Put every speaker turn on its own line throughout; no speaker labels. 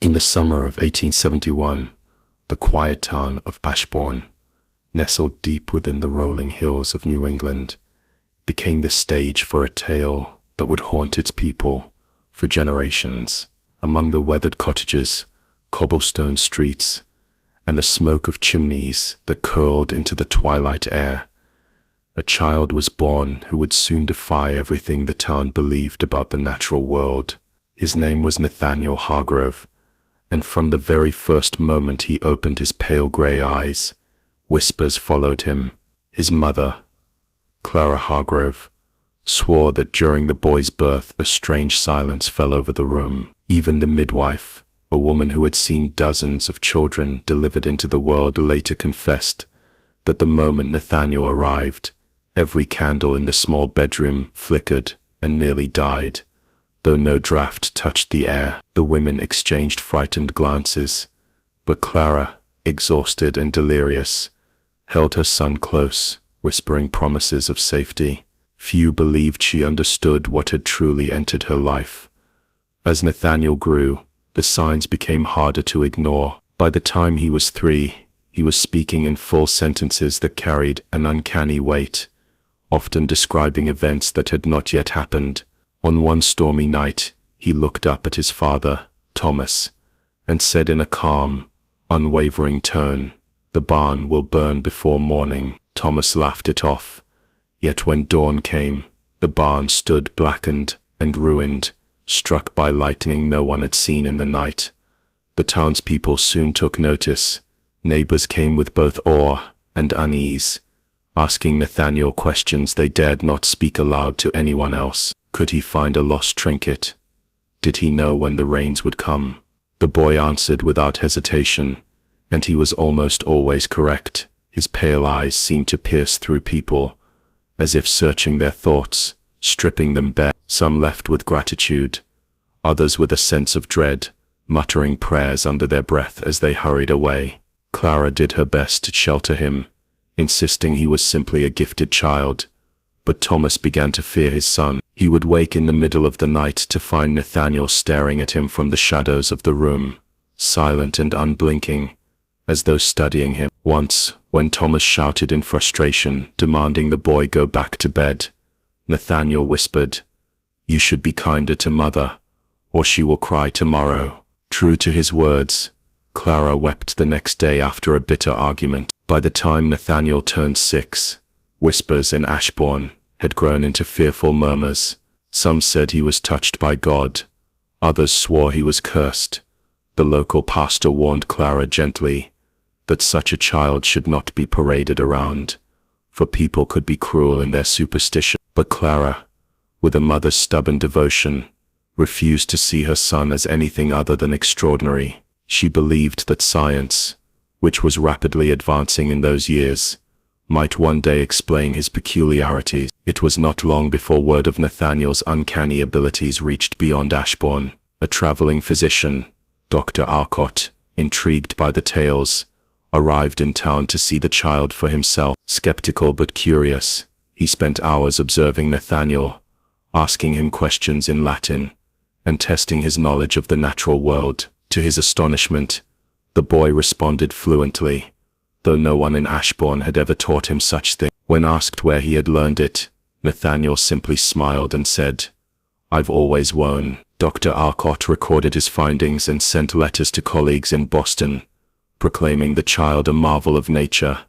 In the summer of 1871, the quiet town of Ashbourne, nestled deep within the rolling hills of New England, became the stage for a tale that would haunt its people for generations. Among the weathered cottages, cobblestone streets, and the smoke of chimneys that curled into the twilight air, a child was born who would soon defy everything the town believed about the natural world. His name was Nathaniel Hargrove, and from the very first moment he opened his pale gray eyes, whispers followed him. His mother, Clara Hargrove, swore that during the boy's birth a strange silence fell over the room. Even the midwife, a woman who had seen dozens of children delivered into the world, later confessed that the moment Nathaniel arrived, every candle in the small bedroom flickered and nearly died. Though no draft touched the air, the women exchanged frightened glances, but Clara, exhausted and delirious, held her son close, whispering promises of safety. Few believed she understood what had truly entered her life. As Nathaniel grew, the signs became harder to ignore. By the time he was 3, he was speaking in full sentences that carried an uncanny weight, often describing events that had not yet happened. On one stormy night, he looked up at his father, Thomas, and said in a calm, unwavering tone, "The barn will burn before morning." Thomas laughed it off. Yet when dawn came, the barn stood blackened and ruined, struck by lightning no one had seen in the night. The townspeople soon took notice. Neighbors came with both awe and unease, asking Nathaniel questions they dared not speak aloud to anyone else. Could he find a lost trinket? Did he know when the rains would come? The boy answered without hesitation, and he was almost always correct. His pale eyes seemed to pierce through people, as if searching their thoughts, stripping them bare. Some left with gratitude, others with a sense of dread, muttering prayers under their breath as they hurried away. Clara did her best to shelter him, insisting he was simply a gifted child. But Thomas began to fear his son. He would wake in the middle of the night to find Nathaniel staring at him from the shadows of the room, silent and unblinking, as though studying him. Once, when Thomas shouted in frustration, demanding the boy go back to bed, Nathaniel whispered, "You should be kinder to mother, or she will cry tomorrow." True to his words, Clara wept the next day after a bitter argument. By the time Nathaniel turned 6, whispers in Ashbourne had grown into fearful murmurs. Some said he was touched by God. Others swore he was cursed. The local pastor warned Clara gently that such a child should not be paraded around, for people could be cruel in their superstition. But Clara, with a mother's stubborn devotion, refused to see her son as anything other than extraordinary. She believed that science, which was rapidly advancing in those years, might one day explain his peculiarities. It was not long before word of Nathaniel's uncanny abilities reached beyond Ashbourne. A traveling physician, Dr. Arcott, intrigued by the tales, arrived in town to see the child for himself. Skeptical but curious, he spent hours observing Nathaniel, asking him questions in Latin, and testing his knowledge of the natural world. To his astonishment, the boy responded fluently, though no one in Ashbourne had ever taught him such things. When asked where he had learned it, Nathaniel simply smiled and said, "I've always known." Dr. Arcott recorded his findings and sent letters to colleagues in Boston, proclaiming the child a marvel of nature,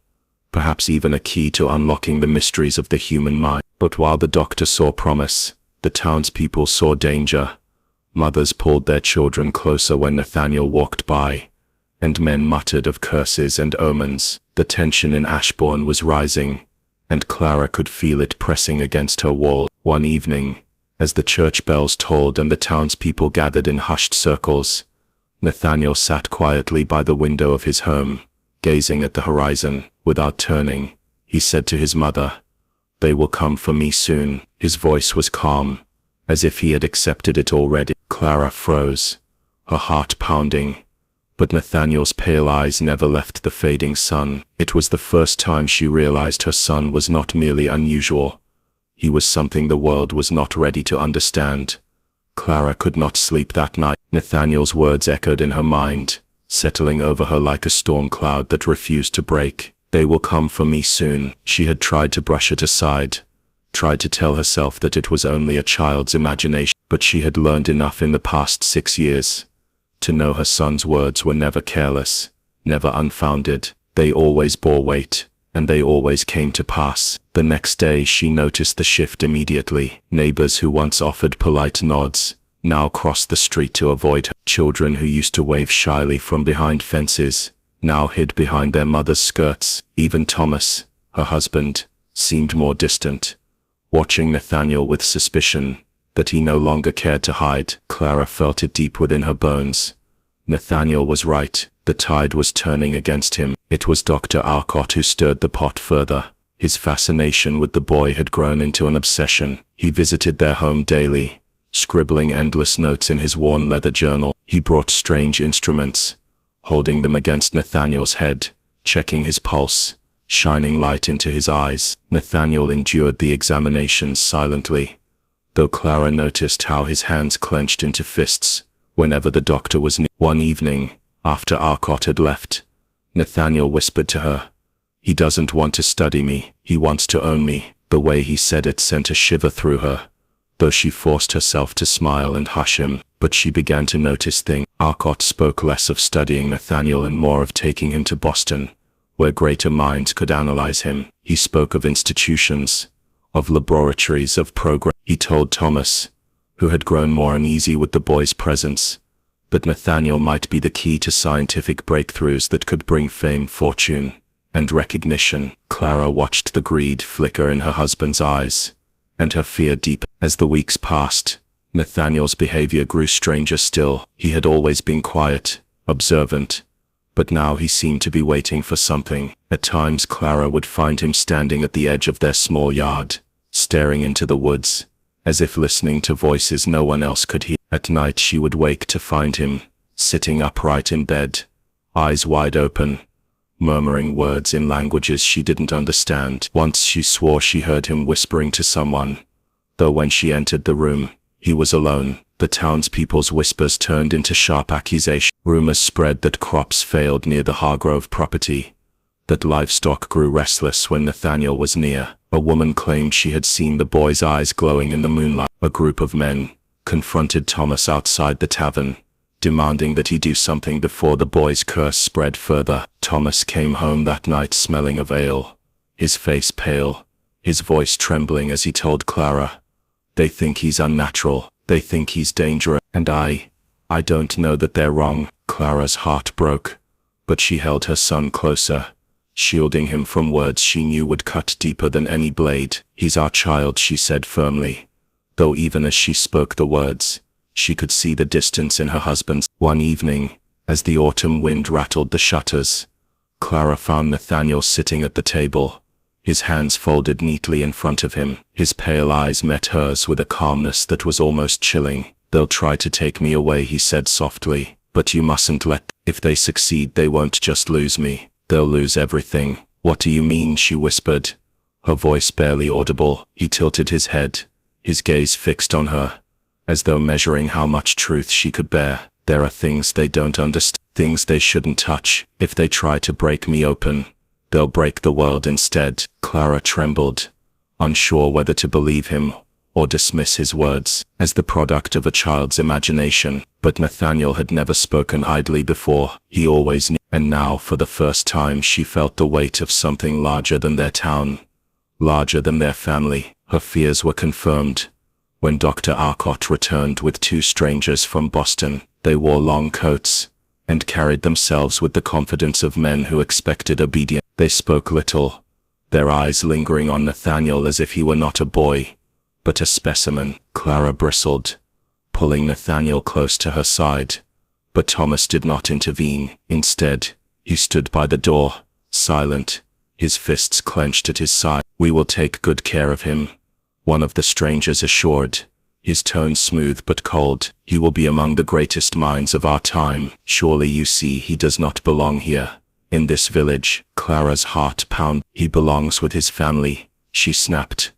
perhaps even a key to unlocking the mysteries of the human mind. But while the doctor saw promise, the townspeople saw danger. Mothers pulled their children closer when Nathaniel walked by, and men muttered of curses and omens. The tension in Ashbourne was rising, and Clara could feel it pressing against her wall. One evening, as the church bells tolled and the townspeople gathered in hushed circles, Nathaniel sat quietly by the window of his home, gazing at the horizon. Without turning, he said to his mother, "They will come for me soon." His voice was calm, as if he had accepted it already. Clara froze, her heart pounding, but Nathaniel's pale eyes never left the fading sun. It was the first time she realized her son was not merely unusual. He was something the world was not ready to understand. Clara could not sleep that night. Nathaniel's words echoed in her mind, settling over her like a storm cloud that refused to break. They will come for me soon. She had tried to brush it aside, tried to tell herself that it was only a child's imagination, but she had learned enough in the past 6 years to know her son's words were never careless, never unfounded. They always bore weight, and they always came to pass. The next day she noticed the shift immediately. Neighbors who once offered polite nods now crossed the street to avoid her. Children who used to wave shyly from behind fences now hid behind their mother's skirts. Even Thomas, her husband, seemed more distant, watching Nathaniel with suspicion that he no longer cared to hide. Clara felt it deep within her bones. Nathaniel was right. The tide was turning against him. It was Dr. Arcott who stirred the pot further. His fascination with the boy had grown into an obsession. He visited their home daily, scribbling endless notes in his worn leather journal. He brought strange instruments, holding them against Nathaniel's head, checking his pulse, shining light into his eyes. Nathaniel endured the examinations silently, though Clara noticed how his hands clenched into fists whenever the doctor was near. One evening, after Arcott had left, Nathaniel whispered to her, "He doesn't want to study me, he wants to own me." The way he said it sent a shiver through her, though she forced herself to smile and hush him. But she began to notice things. Arcott spoke less of studying Nathaniel and more of taking him to Boston, where greater minds could analyze him. He spoke of institutions, of laboratories, of progress. He told Thomas, who had grown more uneasy with the boy's presence, that Nathaniel might be the key to scientific breakthroughs that could bring fame, fortune, and recognition. Clara watched the greed flicker in her husband's eyes, and her fear deepened. As the weeks passed, Nathaniel's behavior grew stranger still. He had always been quiet, observant, but now he seemed to be waiting for something. At times Clara would find him standing at the edge of their small yard, staring into the woods, as if listening to voices no one else could hear. At night she would wake to find him, sitting upright in bed, eyes wide open, murmuring words in languages she didn't understand. Once she swore she heard him whispering to someone, though when she entered the room, he was alone. The townspeople's whispers turned into sharp accusation. Rumors spread that crops failed near the Hargrove property, that livestock grew restless when Nathaniel was near. A woman claimed she had seen the boy's eyes glowing in the moonlight. A group of men confronted Thomas outside the tavern, demanding that he do something before the boy's curse spread further. Thomas came home that night smelling of ale, his face pale, his voice trembling as he told Clara, "They think he's unnatural, they think he's dangerous, and I don't know that they're wrong." Clara's heart broke, but she held her son closer, shielding him from words she knew would cut deeper than any blade. "He's our child," she said firmly, though even as she spoke the words, she could see the distance in her husband's. One evening, as the autumn wind rattled the shutters, Clara found Nathaniel sitting at the table, his hands folded neatly in front of him. His pale eyes met hers with a calmness that was almost chilling. "They'll try to take me away," he said softly, "but you mustn't let them. If they succeed, they won't just lose me, they'll lose everything." "What do you mean?" she whispered, her voice barely audible. He tilted his head, his gaze fixed on her, as though measuring how much truth she could bear. "There are things they don't understand, things they shouldn't touch. If they try to break me open, they'll break the world instead." Clara trembled, unsure whether to believe him or dismiss his words as the product of a child's imagination. But Nathaniel had never spoken idly before. He always knew. And now, for the first time, she felt the weight of something larger than their town, larger than their family. Her fears were confirmed when Dr. Arcott returned with two strangers from Boston. They wore long coats and carried themselves with the confidence of men who expected obedience. They spoke little, their eyes lingering on Nathaniel as if he were not a boy, but a specimen. Clara bristled, pulling Nathaniel close to her side, but Thomas did not intervene. Instead, he stood by the door, silent, his fists clenched at his side. "We will take good care of him," one of the strangers assured, his tone smooth but cold. "He will be among the greatest minds of our time. Surely you see he does not belong here, in this village." Clara's heart pounded. "He belongs with his family," she snapped,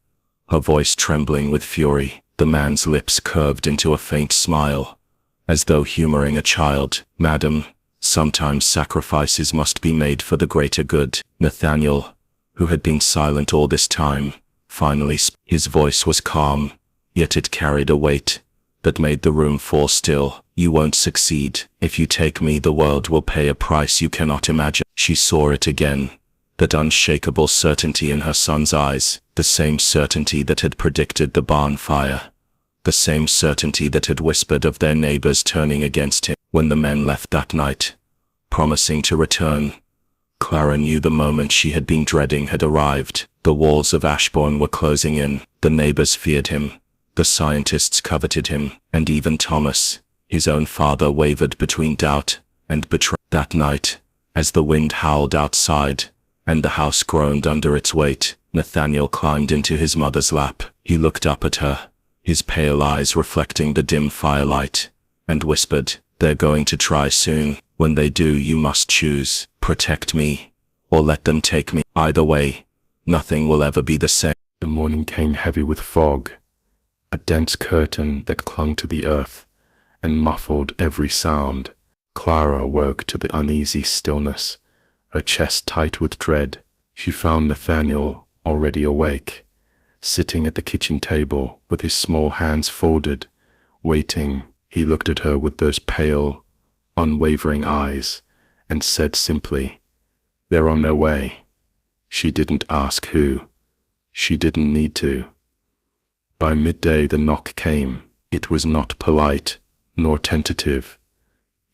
her voice trembling with fury.
The man's lips curved into a faint smile, as though humoring a child. "Madam, sometimes sacrifices must be made for the greater good." Nathaniel, who had been silent all this time, finally spoke. His voice was calm, yet it carried a weight that made the room fall still. "You won't succeed. If you take me, the world will pay a price you cannot imagine." She saw it again, that unshakable certainty in her son's eyes, the same certainty that had predicted the barn fire, the same certainty that had whispered of their neighbors turning against him. When the men left that night, promising to return, Clara knew the moment she had been dreading had arrived. The walls of Ashbourne were closing in. The neighbors feared him, the scientists coveted him, and even Thomas, his own father, wavered between doubt and betrayal. That night, as the wind howled outside, and the house groaned under its weight, Nathaniel climbed into his mother's lap. He looked up at her, his pale eyes reflecting the dim firelight, and whispered, "They're going to try soon. When they do, you must choose. Protect me, or let them take me. Either way, nothing will ever be the same."
The morning came heavy with fog, a dense curtain that clung to the earth and muffled every sound. Clara woke to the uneasy stillness, her chest tight with dread. She found Nathaniel already awake, sitting at the kitchen table with his small hands folded, waiting. He looked at her with those pale, unwavering eyes and said simply, "They're on their way." She didn't ask who. She didn't need to. By midday the knock came. It was not polite, nor tentative.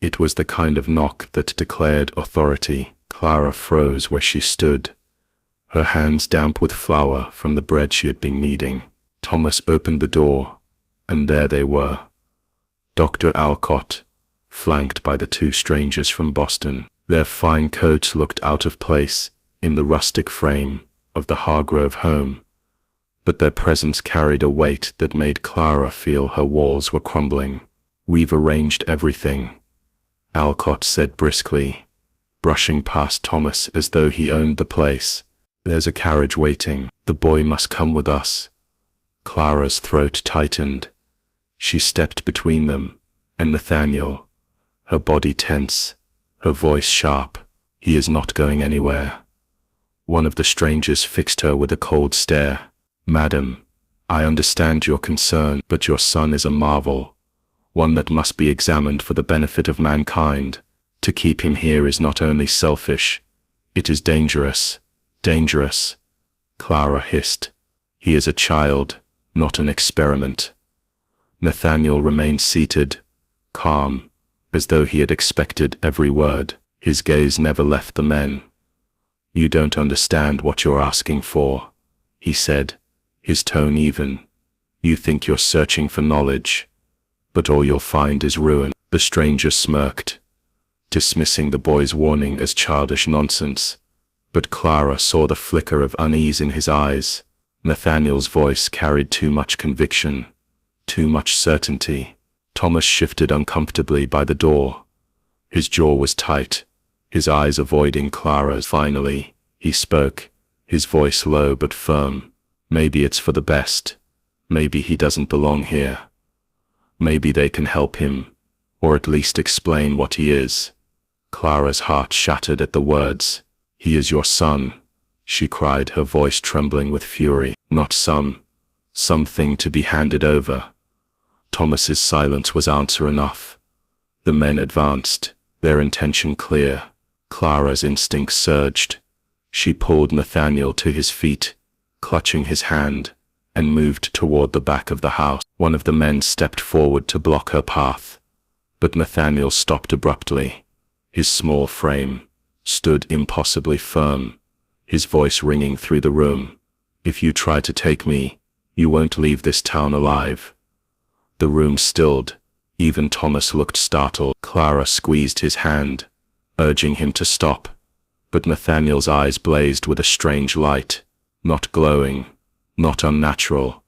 It was the kind of knock that declared authority. Clara froze where she stood, her hands damp with flour from the bread she had been kneading. Thomas opened the door, and there they were. Dr. Alcott, flanked by the two strangers from Boston. Their fine coats looked out of place in the rustic frame of the Hargrove home, but their presence carried a weight that made Clara feel her walls were crumbling. "We've arranged everything," Alcott said briskly, brushing past Thomas as though he owned the place. "There's a carriage waiting. The boy must come with us." Clara's throat tightened. She stepped between them and Nathaniel, her body tense, her voice sharp. "He is not going anywhere." One of the strangers fixed her with a cold stare. "Madam, I understand your concern, but your son is a marvel, one that must be examined for the benefit of mankind. To keep him here is not only selfish, it is dangerous." "Dangerous?" Clara hissed. "He is a child, not an experiment." Nathaniel remained seated, calm, as though he had expected every word. His gaze never left the men. "You don't understand what you're asking for," he said, his tone even. "You think you're searching for knowledge, but all you'll find is ruin." The stranger smirked, dismissing the boy's warning as childish nonsense, but Clara saw the flicker of unease in his eyes. Nathaniel's voice carried too much conviction, too much certainty. Thomas shifted uncomfortably by the door. His jaw was tight, his eyes avoiding Clara's. Finally, he spoke, his voice low but firm. "Maybe it's for the best. Maybe he doesn't belong here. Maybe they can help him, or at least explain what he is." Clara's heart shattered at the words. "He is your son," she cried, her voice trembling with fury. "Not something to be handed over." Thomas's silence was answer enough. The men advanced, their intention clear. Clara's instincts surged. She pulled Nathaniel to his feet, clutching his hand, and moved toward the back of the house. One of the men stepped forward to block her path, but Nathaniel stopped abruptly. His small frame stood impossibly firm, his voice ringing through the room. "If you try to take me, you won't leave this town alive." The room stilled. Even Thomas looked startled. Clara squeezed his hand, urging him to stop, but Nathaniel's eyes blazed with a strange light, not glowing, not unnatural,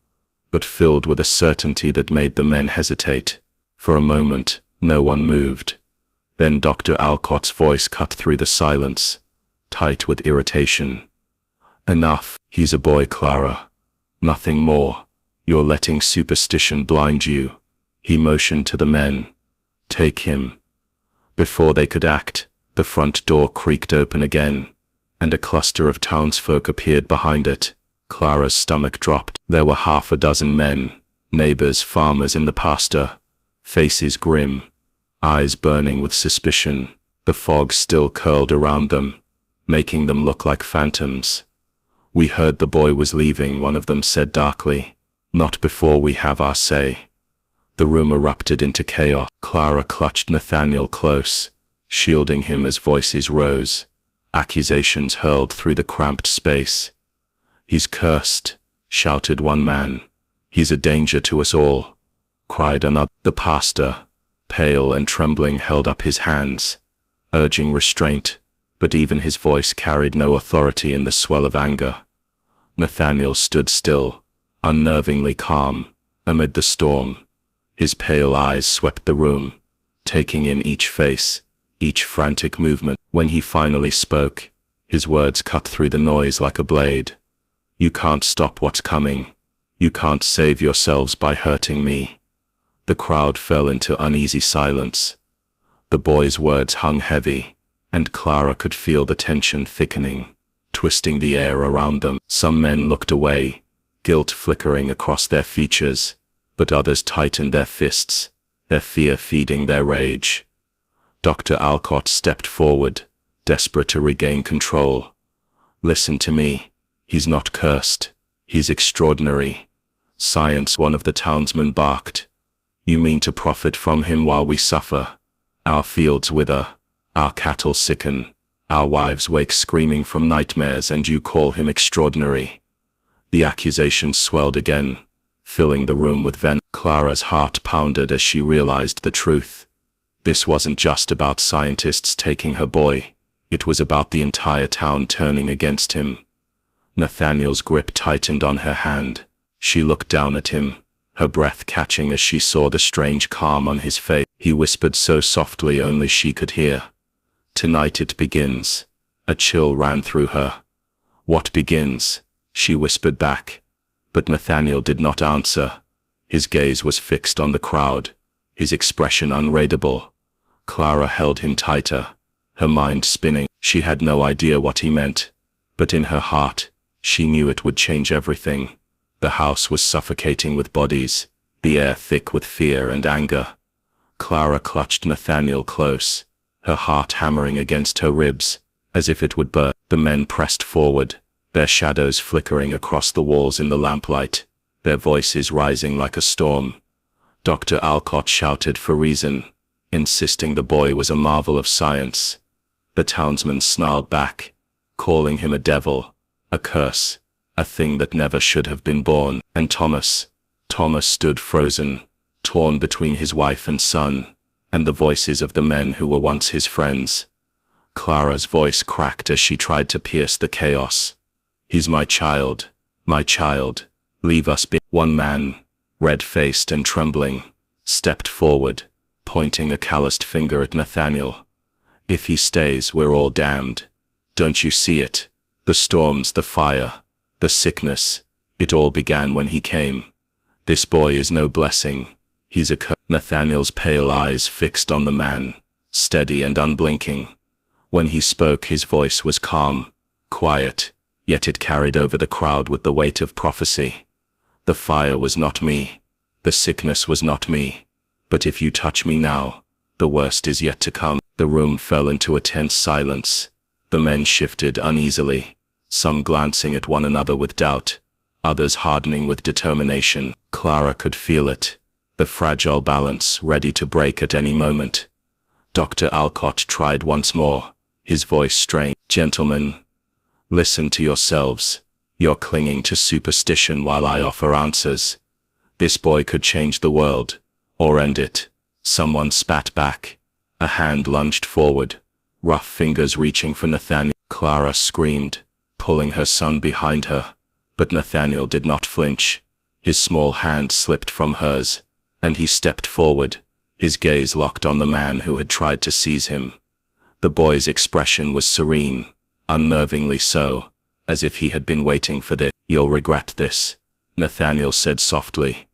but filled with a certainty that made the men hesitate. For a moment, no one moved. Then Dr. Alcott's voice cut through the silence, tight with irritation. "Enough. He's a boy, Clara. Nothing more.
You're letting superstition blind you. He motioned to the men. Take him. Before they could act, the front door creaked open again, and a cluster of townsfolk appeared behind it. Clara's stomach dropped. There were half a dozen men, neighbors, farmers in the pasture, faces grim, eyes burning with suspicion. The fog still curled around them, making them look like phantoms. We heard the boy was leaving, one of them said darkly. Not before we have our say. The room erupted into chaos. Clara clutched Nathaniel close, shielding him as voices rose. Accusations hurled through the cramped space. He's cursed, shouted one man. He's a danger to us all, cried another. The pastor, pale and trembling, held up his hands, urging restraint, but even his voice carried no authority in the swell of anger. Nathaniel stood still, unnervingly calm, amid the storm. His pale eyes swept the room, taking in each face, each frantic movement. When he finally spoke, his words cut through the noise like a blade. You can't stop what's coming. You can't save yourselves by hurting me. The crowd fell into uneasy silence. The boy's words hung heavy, and Clara could feel the tension thickening, twisting the air around them. Some men looked away, guilt flickering across their features, but others tightened their fists, their fear feeding their rage. Dr. Alcott stepped forward, desperate to regain control. Listen to me. He's not cursed. He's extraordinary. Science, one of the townsmen barked. You mean to profit from him while we suffer? Our fields wither, our cattle sicken, our wives wake screaming from nightmares, and you call him extraordinary. The accusation swelled again, filling the room with venom. Clara's heart pounded as she realized the truth. This wasn't just about scientists taking her boy. It was about the entire town turning against him. Nathaniel's grip tightened on her hand. She looked down at him, her breath catching as she saw the strange calm on his face. He whispered so softly only she could hear. Tonight it begins. A chill ran through her. What begins? She whispered back. But Nathaniel did not answer. His gaze was fixed on the crowd, his expression unreadable. Clara held him tighter, her mind spinning. She had no idea what he meant, but in her heart, she knew it would change everything. The house was suffocating with bodies, the air thick with fear and anger. Clara clutched Nathaniel close, her heart hammering against her ribs, as if it would burst. The men pressed forward, their shadows flickering across the walls in the lamplight, their voices rising like a storm. Dr. Alcott shouted for reason, insisting the boy was a marvel of science. The townsmen snarled back, calling him a devil, a curse, a thing that never should have been born. And Thomas stood frozen, torn between his wife and son, and the voices of the men who were once his friends. Clara's voice cracked as she tried to pierce the chaos. He's my child, leave us be. One man, red-faced and trembling, stepped forward, pointing a calloused finger at Nathaniel. If he stays, we're all damned. Don't you see it? The storms, the fire, the sickness, it all began when he came. This boy is no blessing. He's a curse. Nathaniel's pale eyes fixed on the man, steady and unblinking. When he spoke, his voice was calm, quiet, yet it carried over the crowd with the weight of prophecy. The fire was not me. The sickness was not me. But if you touch me now, the worst is yet to come. The room fell into a tense silence. The men shifted uneasily, some glancing at one another with doubt, others hardening with determination. Clara could feel it, the fragile balance ready to break at any moment. Dr. Alcott tried once more, his voice strained. Gentlemen, listen to yourselves. You're clinging to superstition while I offer answers. This boy could change the world, or end it. Someone spat back. A hand lunged forward, rough fingers reaching for Nathaniel. Clara screamed, pulling her son behind her, but Nathaniel did not flinch. His small hand slipped from hers, and he stepped forward, his gaze locked on the man who had tried to seize him. The boy's expression was serene, unnervingly so, as if he had been waiting for this. You'll regret this. Nathaniel said softly.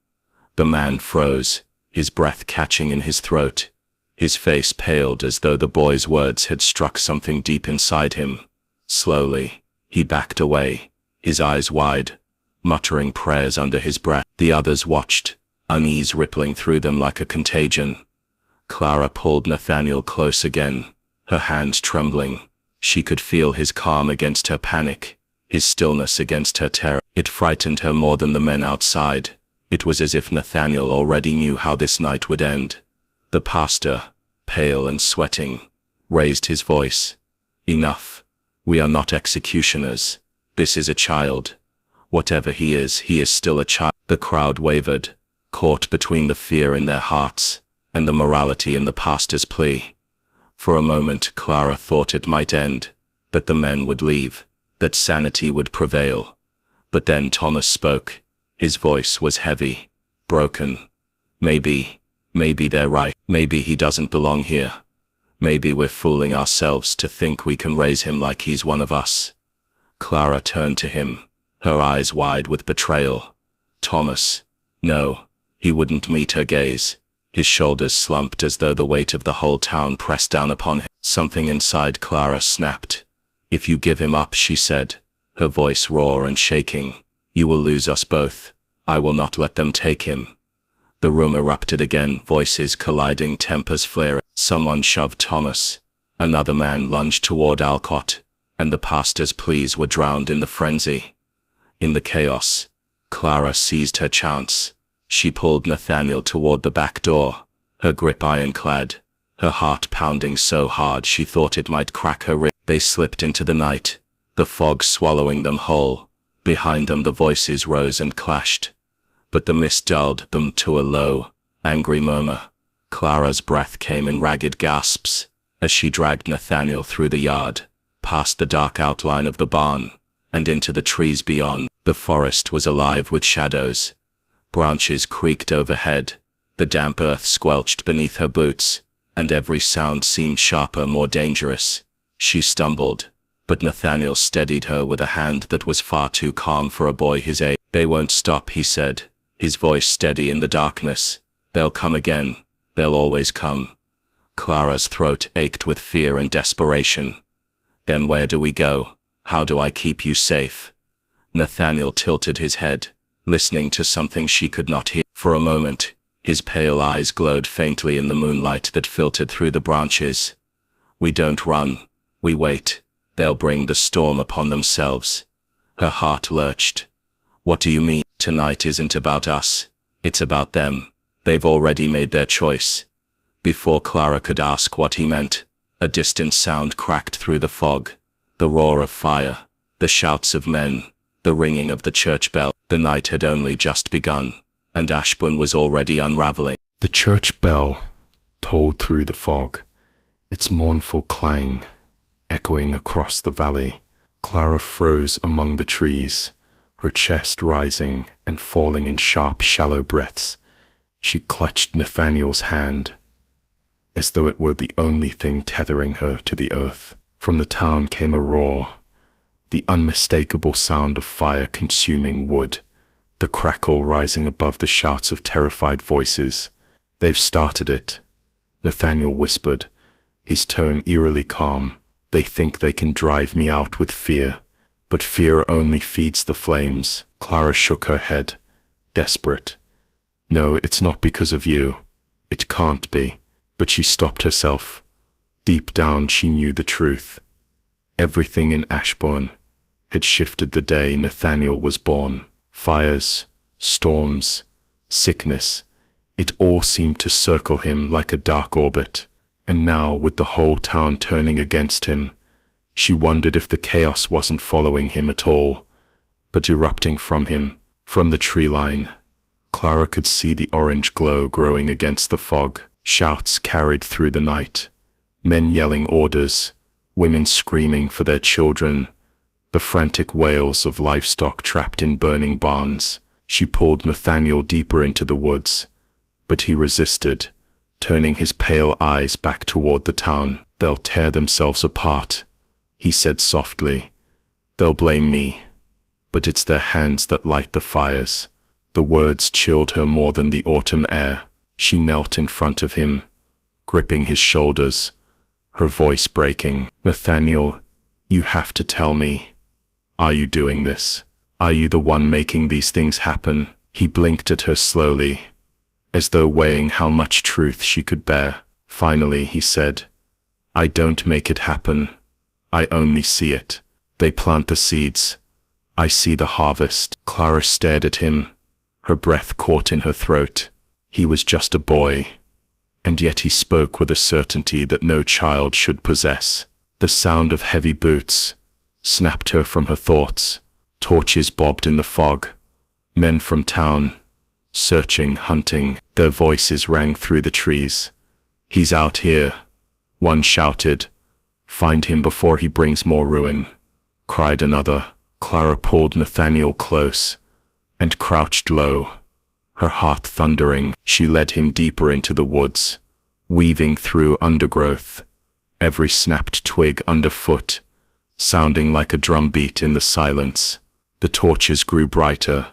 The man froze, his breath catching in his throat. His face paled as though the boy's words had struck something deep inside him. Slowly, he backed away, his eyes wide, muttering prayers under his breath. The others watched, unease rippling through them like a contagion. Clara pulled Nathaniel close again, her hands trembling. She could feel his calm against her panic, his stillness against her terror. It frightened her more than the men outside. It was as if Nathaniel already knew how this night would end. The pastor, pale and sweating, raised his voice. Enough. We are not executioners. This is a child. Whatever he is still a child. The crowd wavered, caught between the fear in their hearts and the morality in the pastor's plea. For a moment Clara thought it might end, that the men would leave, that sanity would prevail. But then Thomas spoke. His voice was heavy, broken. Maybe they're right. Maybe he doesn't belong here. Maybe we're fooling ourselves to think we can raise him like he's one of us. Clara turned to him, her eyes wide with betrayal. Thomas. No, he wouldn't meet her gaze. His shoulders slumped as though the weight of the whole town pressed down upon him. Something inside Clara snapped. If you give him up, she said, her voice raw and shaking, you will lose us both. I will not let them take him. The room erupted again, voices colliding, tempers flaring. Someone shoved Thomas. Another man lunged toward Alcott, and the pastor's pleas were drowned in the frenzy. In the chaos, Clara seized her chance. She pulled Nathaniel toward the back door, her grip ironclad, her heart pounding so hard she thought it might crack her ribs. They slipped into the night, the fog swallowing them whole. Behind them the voices rose and clashed, but the mist dulled them to a low, angry murmur. Clara's breath came in ragged gasps as she dragged Nathaniel through the yard, past the dark outline of the barn, and into the trees beyond. The forest was alive with shadows. Branches creaked overhead, the damp earth squelched beneath her boots, and every sound seemed sharper, more dangerous. She stumbled, but Nathaniel steadied her with a hand that was far too calm for a boy his age. They won't stop, he said, his voice steady in the darkness. They'll come again. They'll always come. Clara's throat ached with fear and desperation. Then where do we go? How do I keep you safe? Nathaniel tilted his head, listening to something she could not hear. For a moment, his pale eyes glowed faintly in the moonlight that filtered through the branches. We don't run. We wait. They'll bring the storm upon themselves. Her heart lurched. What do you mean? Tonight isn't about us. It's about them. They've already made their choice. Before Clara could ask what he meant, a distant sound cracked through the fog. The roar of fire, the shouts of men, the ringing of the church bell. The night had only just begun, and Ashbourne was already unraveling.
The church bell tolled through the fog, its mournful clang echoing across the valley. Clara froze among the trees, her chest rising and falling in sharp, shallow breaths. She clutched Nathaniel's hand, as though it were the only thing tethering her to the earth. From the town came a roar, the unmistakable sound of fire consuming wood, the crackle rising above the shouts of terrified voices. They've started it, Nathaniel whispered, his tone eerily calm. They think they can drive me out with fear, but fear only feeds the flames. Clara shook her head, desperate. No, it's not because of you. It can't be. But she stopped herself. Deep down she knew the truth. Everything in Ashbourne had shifted the day Nathaniel was born. Fires, storms, sickness, it all seemed to circle him like a dark orbit. And now, with the whole town turning against him, she wondered if the chaos wasn't following him at all, but erupting from him, from the tree line. Clara could see the orange glow growing against the fog. Shouts carried through the night, men yelling orders, women screaming for their children, the frantic wails of livestock trapped in burning barns. She pulled Nathaniel deeper into the woods, but he resisted, turning his pale eyes back toward the town. They'll tear themselves apart, he said softly. They'll blame me, but it's their hands that light the fires. The words chilled her more than the autumn air. She knelt in front of him, gripping his shoulders, her voice breaking. "Nathaniel, you have to tell me. Are you doing this? Are you the one making these things happen?" He blinked at her slowly, as though weighing how much truth she could bear. Finally, he said, "I don't make it happen. I only see it. They plant the seeds. I see the harvest." Clara stared at him, her breath caught in her throat. He was just a boy, and yet he spoke with a certainty that no child should possess. The sound of heavy boots snapped her from her thoughts. Torches bobbed in the fog. Men from town, searching, hunting, their voices rang through the trees. "He's out here," one shouted. "Find him before he brings more ruin," cried another. Clara pulled Nathaniel close and crouched low, her heart thundering. She led him deeper into the woods, weaving through undergrowth, every snapped twig underfoot, sounding like a drumbeat in the silence. The torches grew brighter,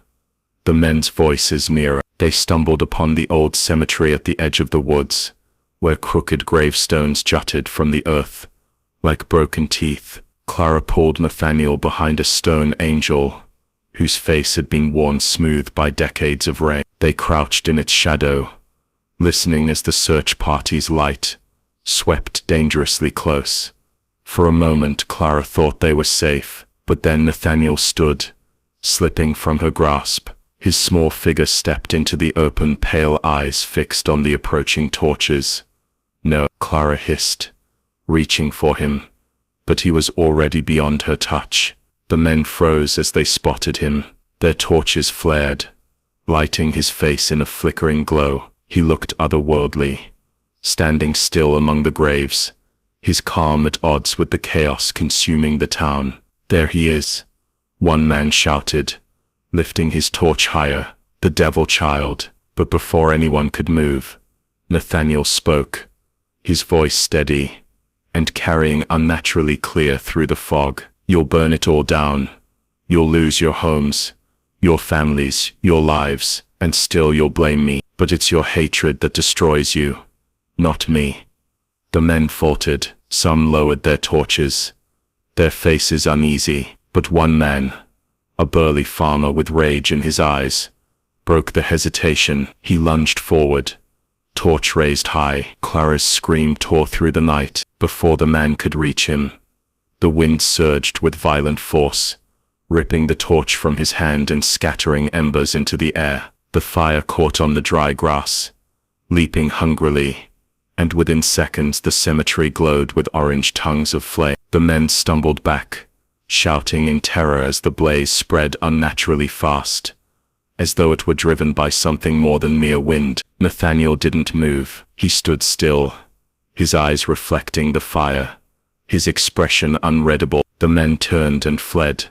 the men's voices nearer. They stumbled upon the old cemetery at the edge of the woods, where crooked gravestones jutted from the earth like broken teeth. Clara pulled Nathaniel behind a stone angel, whose face had been worn smooth by decades of rain. They crouched in its shadow, listening as the search party's light swept dangerously close. For a moment Clara thought they were safe, but then Nathaniel stood, slipping from her grasp. His small figure stepped into the open, pale eyes fixed on the approaching torches. "No," Clara hissed, reaching for him, but he was already beyond her touch. The men froze as they spotted him. Their torches flared, lighting his face in a flickering glow. He looked otherworldly, standing still among the graves, his calm at odds with the chaos consuming the town. "There he is," one man shouted, lifting his torch higher. "The devil child." But before anyone could move, Nathaniel spoke, his voice steady and carrying unnaturally clear through the fog. "You'll burn it all down. You'll lose your homes, your families, your lives, and still you'll blame me. But it's your hatred that destroys you, not me." The men faltered. Some lowered their torches, their faces uneasy. But one man, a burly farmer with rage in his eyes, broke the hesitation. He lunged forward, torch raised high. Clara's scream tore through the night. Before the man could reach him, the wind surged with violent force, ripping the torch from his hand and scattering embers into the air. The fire caught on the dry grass, leaping hungrily, and within seconds the cemetery glowed with orange tongues of flame. The men stumbled back, shouting in terror as the blaze spread unnaturally fast, as though it were driven by something more than mere wind. Nathaniel didn't move. He stood still, his eyes reflecting the fire, his expression unreadable. The men turned and fled,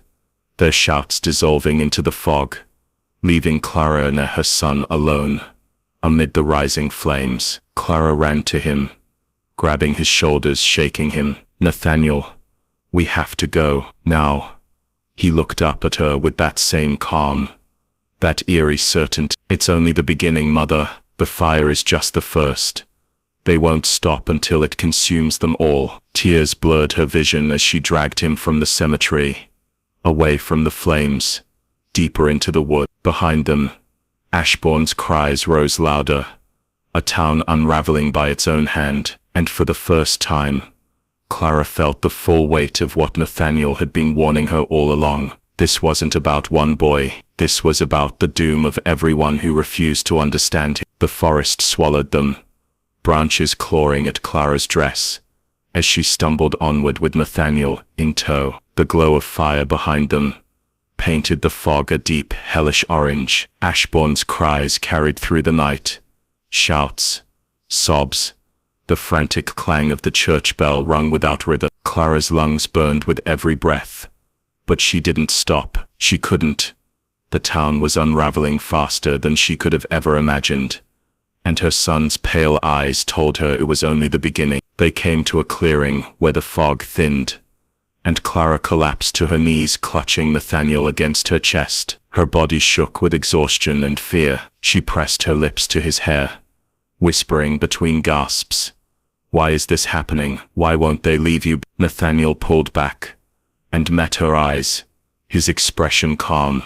their shouts dissolving into the fog, leaving Clara and her son alone amid the rising flames. Clara ran to him, grabbing his shoulders, shaking him. "Nathaniel, we have to go now." He looked up at her with that same calm, that eerie certainty. "It's only the beginning, Mother. The fire is just the first. They won't stop until it consumes them all." Tears blurred her vision as she dragged him from the cemetery, away from the flames, deeper into the wood. Behind them, Ashbourne's cries rose louder, a town unraveling by its own hand. And for the first time, Clara felt the full weight of what Nathaniel had been warning her all along. This wasn't about one boy. This was about the doom of everyone who refused to understand him. The forest swallowed them, branches clawing at Clara's dress, as she stumbled onward with Nathaniel in tow. The glow of fire behind them painted the fog a deep, hellish orange. Ashbourne's cries carried through the night, shouts, sobs, the frantic clang of the church bell rung without rhythm. Clara's lungs burned with every breath, but she didn't stop. She couldn't. The town was unraveling faster than she could have ever imagined, and her son's pale eyes told her it was only the beginning. They came to a clearing where the fog thinned,
and Clara collapsed to her knees, clutching Nathaniel against her chest. Her body shook with exhaustion and fear. She pressed her lips to his hair, whispering between gasps, "Why is this happening? Why won't they leave you?" Nathaniel pulled back and met her eyes, his expression calm,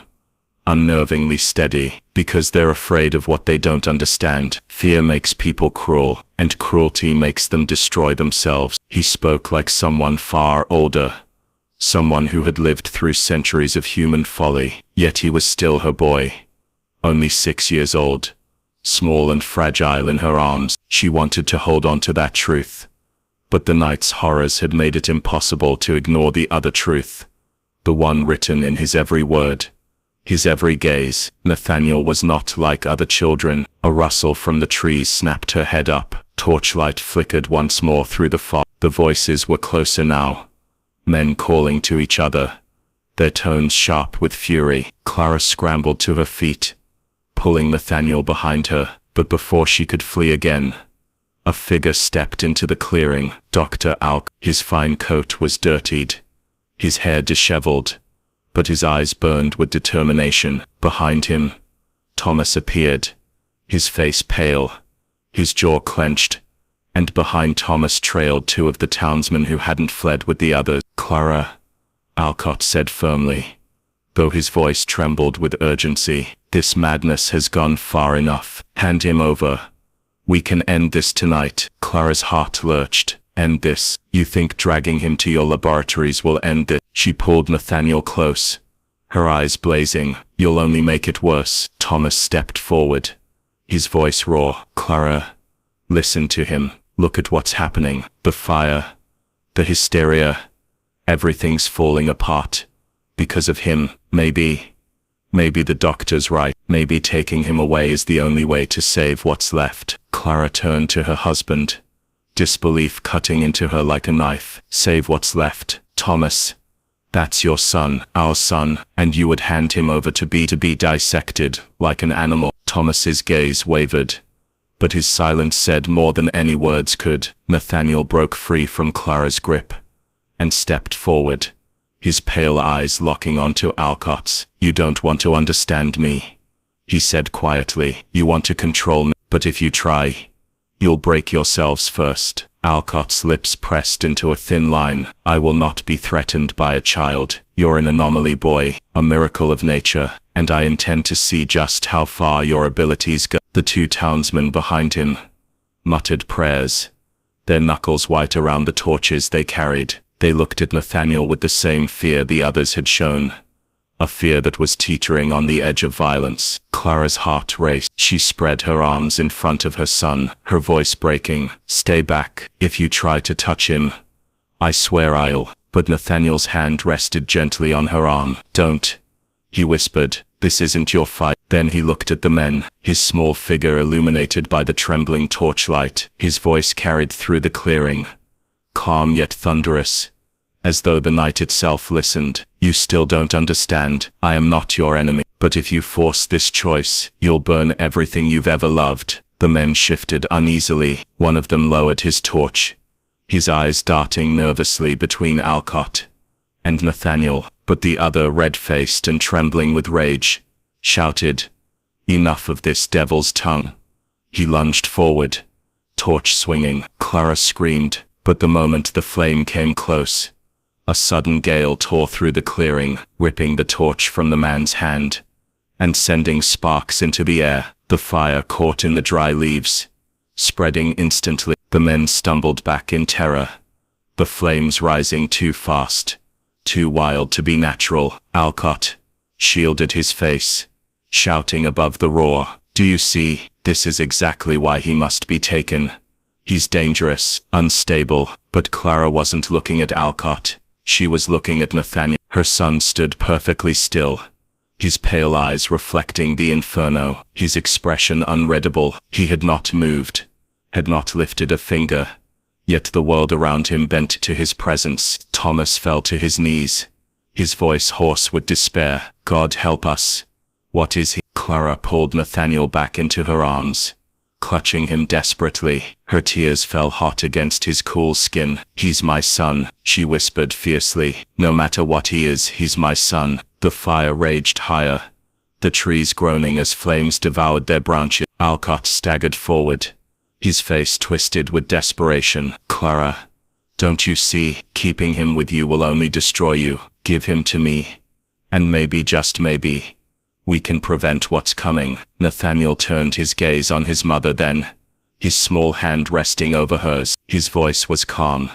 unnervingly steady. Because they're afraid of what they don't understand. Fear makes people cruel, and cruelty makes them destroy themselves. He spoke like someone far older, someone who had lived through centuries of human folly. Yet he was still her boy, only 6 years old, small and fragile in her arms. She wanted to hold on to that truth, but the night's horrors had made it impossible to ignore the other truth, the one written in his every word, his every gaze. Nathaniel was not like other children. A rustle from the trees snapped her head up. Torchlight flickered once more through the fog. The voices were closer now, men calling to each other, their tones sharp with fury. Clara scrambled to her feet, pulling Nathaniel behind her, but before she could flee again, a figure stepped into the clearing. Dr. Alk. His fine coat was dirtied, his hair disheveled, but his eyes burned with determination. Behind him, Thomas appeared, his face pale, his jaw clenched, and behind Thomas trailed 2 of the townsmen who hadn't fled with the others. "Clara," Alcott said firmly, though his voice trembled with urgency, "this madness has gone far enough. Hand him over. We can end this tonight." Clara's heart lurched. "End this? You think dragging him to your laboratories will end this?" She pulled Nathaniel close, her eyes blazing. "You'll only make it worse." Thomas stepped forward, his voice raw. "Clara, listen to him. Look at what's happening. The fire, the hysteria, everything's falling apart. Because of him. Maybe the doctor's right. Maybe taking him away is the only way to save what's left." Clara turned to her husband, disbelief cutting into her like a knife. "Save what's left? Thomas, that's your son, our son, and you would hand him over to be dissected like an animal." Thomas's gaze wavered, but his silence said more than any words could. Nathaniel broke free from Clara's grip and stepped forward, his pale eyes locking onto Alcott's. "You don't want to understand me," he said quietly. "You want to control me, but if you try, you'll break yourselves first." Alcott's lips pressed into a thin line. "I will not be threatened by a child. You're an anomaly, boy, a miracle of nature, and I intend to see just how far your abilities go." The 2 townsmen behind him muttered prayers, their knuckles white around the torches they carried. They looked at Nathaniel with the same fear the others had shown, a fear that was teetering on the edge of violence. Clara's heart raced. She spread her arms in front of her son, her voice breaking. "Stay back. If you try to touch him, I swear I'll." But Nathaniel's hand rested gently on her arm. "Don't," he whispered. "This isn't your fight." Then he looked at the men, his small figure illuminated by the trembling torchlight. His voice carried through the clearing, calm yet thunderous, as though the night itself listened. "You still don't understand. I am not your enemy. But if you force this choice, you'll burn everything you've ever loved." The men shifted uneasily. One of them lowered his torch, his eyes darting nervously between Alcott and Nathaniel, but the other, red-faced and trembling with rage, shouted, "Enough of this devil's tongue." He lunged forward, torch swinging. Clara screamed, but the moment the flame came close, a sudden gale tore through the clearing, ripping the torch from the man's hand and sending sparks into the air. The fire caught in the dry leaves, spreading instantly. The men stumbled back in terror, the flames rising too fast, too wild to be natural. Alcott shielded his face, shouting above the roar, "Do you see? This is exactly why he must be taken. He's dangerous, unstable." But Clara wasn't looking at Alcott. She was looking at Nathaniel. Her son stood perfectly still, his pale eyes reflecting the inferno, his expression unreadable. He had not moved, had not lifted a finger, yet the world around him bent to his presence. Thomas fell to his knees, his voice hoarse with despair. "God help us. What is he?" Clara pulled Nathaniel back into her arms, clutching him desperately. Her tears fell hot against his cool skin. "He's my son," she whispered fiercely. "No matter what he is, he's my son." The fire raged higher, the trees groaning as flames devoured their branches. Alcott staggered forward, his face twisted with desperation. "Clara, don't you see? Keeping him with you will only destroy you. Give him to me, and maybe, just maybe, we can prevent what's coming." Nathaniel turned his gaze on his mother then, his small hand resting over hers. His voice was calm,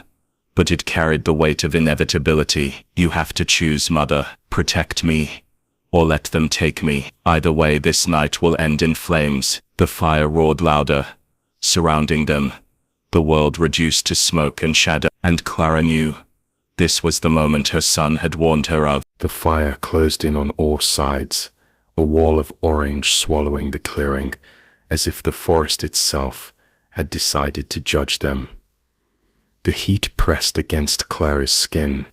but it carried the weight of inevitability. "You have to choose, Mother. Protect me, or let them take me. Either way, this night will end in flames." The fire roared louder, surrounding them, the world reduced to smoke and shadow. And Clara knew this was the moment her son had warned her of.
The fire closed in on all sides, a wall of orange swallowing the clearing, as if the forest itself had decided to judge them. The heat pressed against Clara's skin,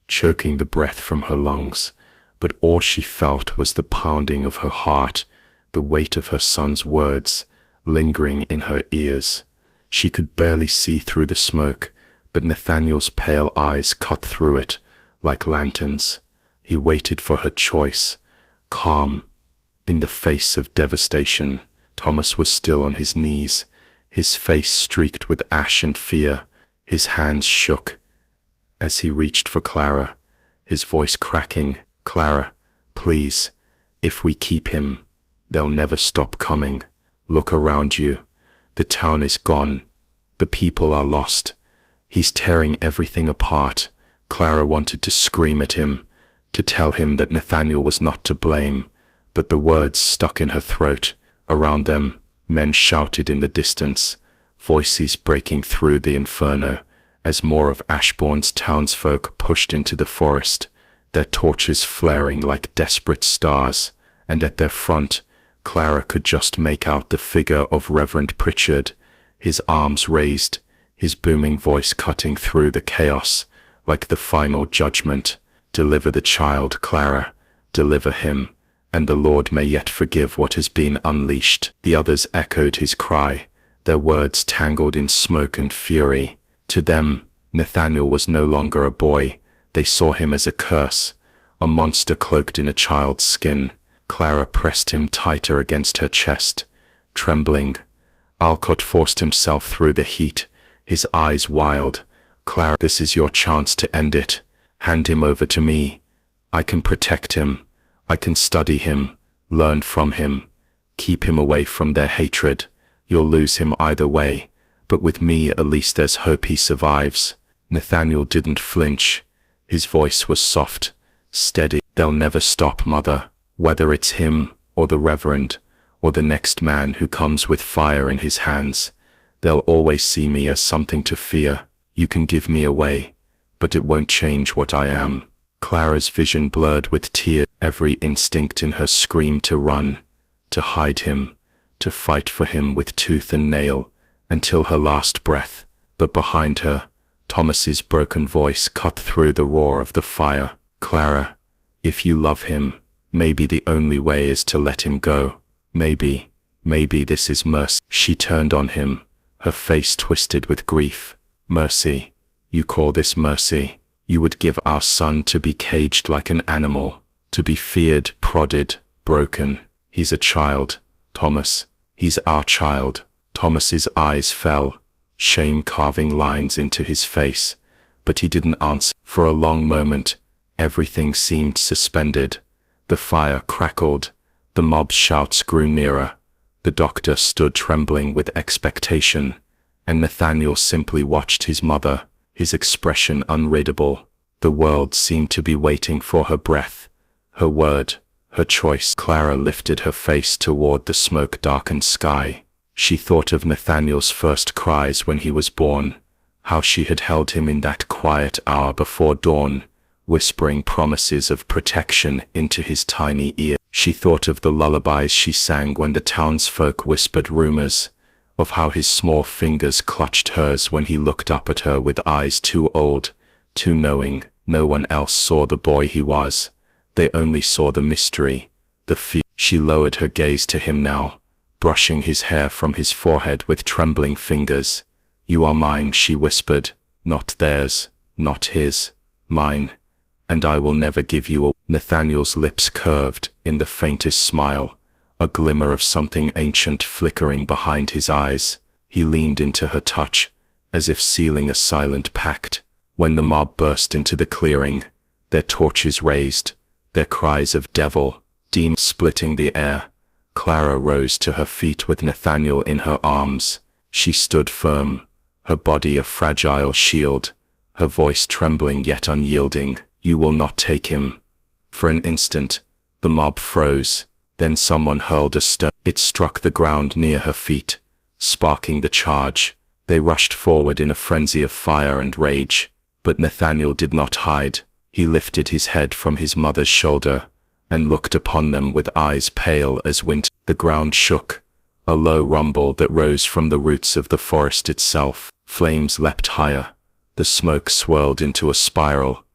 choking the breath from her lungs, but all she felt was the pounding of her heart, the weight of her son's words lingering in her ears. She could barely see through the smoke, but Nathaniel's pale eyes cut through it like lanterns. He waited for her choice, calm. In the face of devastation, Thomas was still on his knees, his face streaked with ash and fear. His hands shook as he reached for Clara, his voice cracking. "Clara, please, if we keep him, they'll never stop coming. Look around you. The town is gone. The people are lost. He's tearing everything apart." Clara wanted to scream at him, to tell him that Nathaniel was not to blame, but the words stuck in her throat. Around them, men shouted in the distance, voices breaking through the inferno, as more of Ashbourne's townsfolk pushed into the forest, their torches flaring like desperate stars, and at their front, Clara could just make out the figure of Reverend Pritchard, his arms raised, his booming voice cutting through the chaos like the final judgment. "Deliver the child, Clara, deliver him, and the Lord may yet forgive what has been unleashed." The others echoed his cry, their words tangled in smoke and fury. To them, Nathaniel was no longer a boy. They saw him as a curse, a monster cloaked in a child's skin. Clara pressed him tighter against her chest, trembling. Alcott forced himself through the heat, his eyes wild. "Clara, this is your chance to end it. Hand him over to me. I can protect him. I can study him, learn from him, keep him away from their hatred. You'll lose him either way, but with me at least there's hope he survives." Nathaniel didn't flinch. His voice was soft, steady. "They'll never stop, Mother. Whether it's him, or the Reverend, or the next man who comes with fire in his hands, they'll always see me as something to fear. You can give me away, but it won't change what I am." Clara's vision blurred with tears. Every instinct in her screamed to run, to hide him, to fight for him with tooth and nail, until her last breath. But behind her, Thomas's broken voice cut through the roar of the fire. "Clara, if you love him, maybe the only way is to let him go. Maybe this is mercy." She turned on him, her face twisted with grief. "Mercy? You call this mercy? You would give our son to be caged like an animal, to be feared, prodded, broken. He's a child, Thomas. He's our child." Thomas's eyes fell, shame carving lines into his face, but he didn't answer. For a long moment, everything seemed suspended. The fire crackled, the mob's shouts grew nearer. The doctor stood trembling with expectation, and Nathaniel simply watched his mother, his expression unreadable. The world seemed to be waiting for her breath, her word, her choice. Clara lifted her face toward the smoke-darkened sky. She thought of Nathaniel's first cries when he was born, how she had held him in that quiet hour before dawn, whispering promises of protection into his tiny ear. She thought of the lullabies she sang when the townsfolk whispered rumors, of how his small fingers clutched hers when he looked up at her with eyes too old, too knowing. No one else saw the boy he was. They only saw the mystery, the fear. She lowered her gaze to him now,
brushing his hair from his forehead with trembling fingers. "You are mine," she whispered. "Not theirs, not his, mine. And I will never give you a—" Nathaniel's lips curved in the faintest smile, a glimmer of something ancient flickering behind his eyes. He leaned into her touch, as if sealing a silent pact. When the mob burst into the clearing, their torches raised, their cries of devil, demon splitting the air, Clara rose to her feet with Nathaniel in her arms. She stood firm, her body a fragile shield, her voice trembling yet unyielding. "You will not take him." For an instant, the mob froze. Then someone hurled a stone. It struck the ground near her feet, sparking the charge. They rushed forward in a frenzy of fire and rage. But Nathaniel did not hide. He lifted his head from his mother's shoulder and looked upon them with eyes pale as winter. The ground shook, a low rumble that rose from the roots of the forest itself. Flames leapt higher. The smoke swirled into a spiral,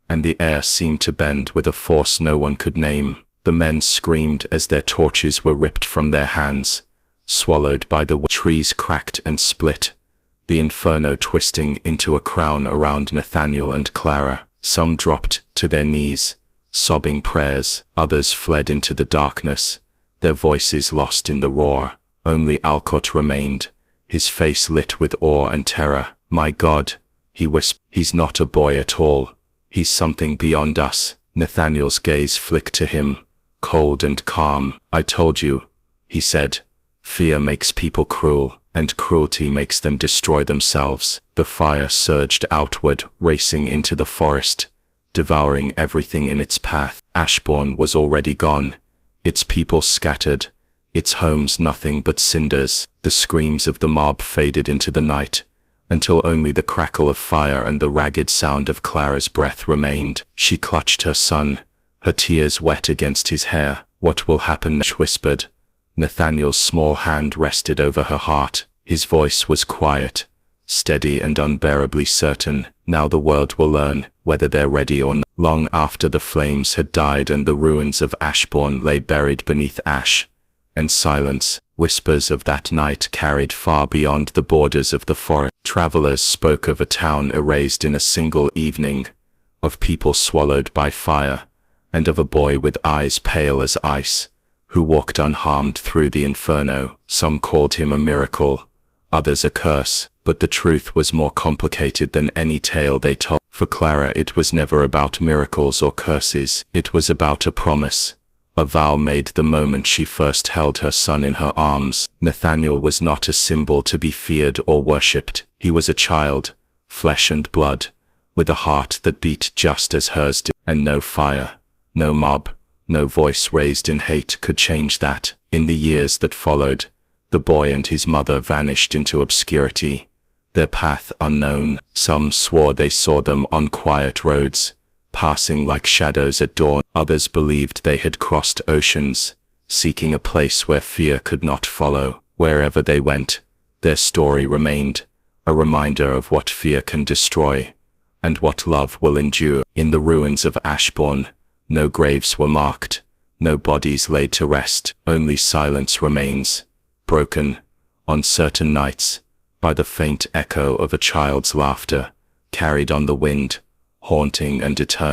and the air seemed to bend with a force no one could name. The men screamed as their torches were ripped from their hands, swallowed by the trees cracked and split, the inferno twisting into a crown around Nathaniel and Clara. Some dropped to their knees, sobbing prayers. Others fled into the darkness, their voices lost in the roar. Only Alcott remained, his face lit with awe and terror. "My God," he whispered, "he's not a boy at all. He's something beyond us." Nathaniel's gaze flicked to him, cold and calm. "I told you," he said. "Fear makes people cruel, and cruelty makes them destroy themselves." The fire surged outward, racing into the forest, devouring everything in its path. Ashbourne was already gone, its people scattered, its homes nothing but cinders. The screams of the mob faded into the night, until only the crackle of fire and the ragged sound of Clara's breath remained. She clutched her son, her tears wet against his hair. "What will happen?" she whispered. Nathaniel's small hand rested over her heart. His voice was quiet, steady and unbearably certain. "Now the world will learn, whether they're ready or not." Long after the flames had died and the ruins of Ashbourne lay buried beneath ash and silence, whispers of that night carried far beyond the borders of the forest. Travelers spoke of a town erased in a single evening, of people swallowed by fire, and of a boy with eyes pale as ice, who walked unharmed through the inferno. Some called him a miracle, others a curse, but the truth was more complicated than any tale they told. For Clara, it was never about miracles or curses. It was about a promise, a vow made the moment she first held her son in her arms. Nathaniel was not a symbol to be feared or worshipped. He was a child, flesh and blood, with a heart that beat just as hers did. And no fire, no mob, no voice raised in hate could change that. In the years that followed, the boy and his mother vanished into obscurity, their path unknown. Some swore they saw them on quiet roads, passing like shadows at dawn. Others believed they had crossed oceans, seeking a place where fear could not follow. Wherever they went, their story remained, a reminder of what fear can destroy, and what love will endure. In the ruins of Ashbourne, no graves were marked, no bodies laid to rest. Only silence remains, broken, on certain nights, by the faint echo of a child's laughter, carried on the wind, haunting and eternal.